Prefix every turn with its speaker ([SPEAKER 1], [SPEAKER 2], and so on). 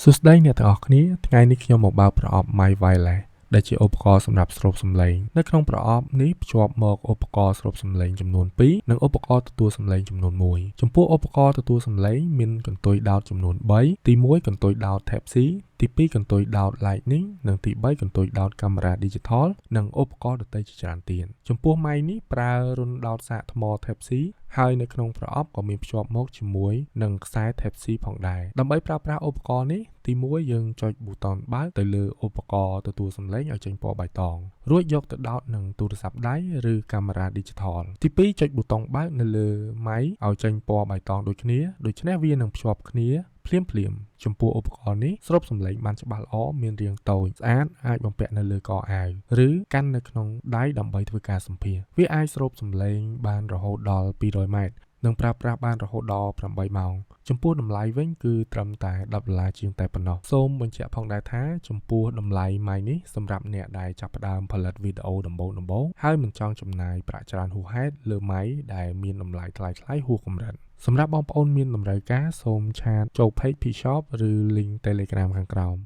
[SPEAKER 1] សួស្តីអ្នកទាំងអស់គ្នាថ្ងៃនេះខ្ញុំមកបើកប្រអប់ My Wireless ដែលជាឧបករណ៍សម្រាប់ស្រូបសំឡេងនៅក្នុងប្រអប់នេះភ្ជាប់មកឧបករណ៍ស្រូបសំឡេងចំនួន2និងឧបករណ៍ទទួលសំឡេងចំនួន1ចំពោះឧបករណ៍ទទួលសំឡេងមានកន្ទុយដោតចំនួន3ទី1កន្ទុយដោត Type C ទី2កន្ទុយដោត Lightning និងទី3កន្ទុយដោតកាមេរ៉ា Digital និងឧបករណ៍ដទៃជាច្រើនទៀតចំពោះ Mic នេះប្រើរុនដោតសាកថ្ម Type C ហើយនៅក្នុងប្រអប់ក៏មានភ្ជាប់មកជាមួយនឹងខ្សែ Type C ផងដែរដើម្បីប្រើប្រាស់ឧបករណ៍នេះទី1យើងចុចប៊ូតុនបើកទៅលើឧបករណ៍ទទួលសំឡេងឲ្យចេញពណ៌បៃតងរួចយកទៅដោតនឹងទូរស័ព្ទដៃឬកាមេរ៉ា Digital ទី2ចុចប៊ូតុនបើកនៅលើ Mic ឲ្យចេញពណ៌បៃតងដូចគ្នាដូច្នេះវានឹងភ្ជាប់គ្នាភ្លាមចំពោះឧបករណ៍នេះស្រូបសំឡេងបានច្បាស់ល្អមានរាងតូចស្អាតអាចបំពាក់នៅលើកអាវឬកាន់នៅក្នុងដៃដើម្បីធ្វើការសម្ភាសន៍វាអាចស្រូបសំឡេងបានរហូតដល់200ម៉ែត្រនិងប្រើប្រាស់បានរហូតដល់8ម៉ោងចំពោះតម្លៃវិញគឺត្រឹមតែ$10ជាងតែប៉ុណ្ណោះសូមបញ្ជាក់ផងដែរថាចំពោះតម្លៃ Mic នេះសម្រាប់អ្នកដែលចាប់ផ្ដើមផលិតវីដេអូដំបូងហើយមិនចង់ចំណាយប្រាក់ច្រើនហួសហេតុលើ Mic ដែលមានតម្លៃថ្លៃហួសកម្រិតសម្រាប់បងប្អូនមានតម្រូវការសូមឆាតចូល Page P Shop ឬ Link Telegram ខាងក្រោម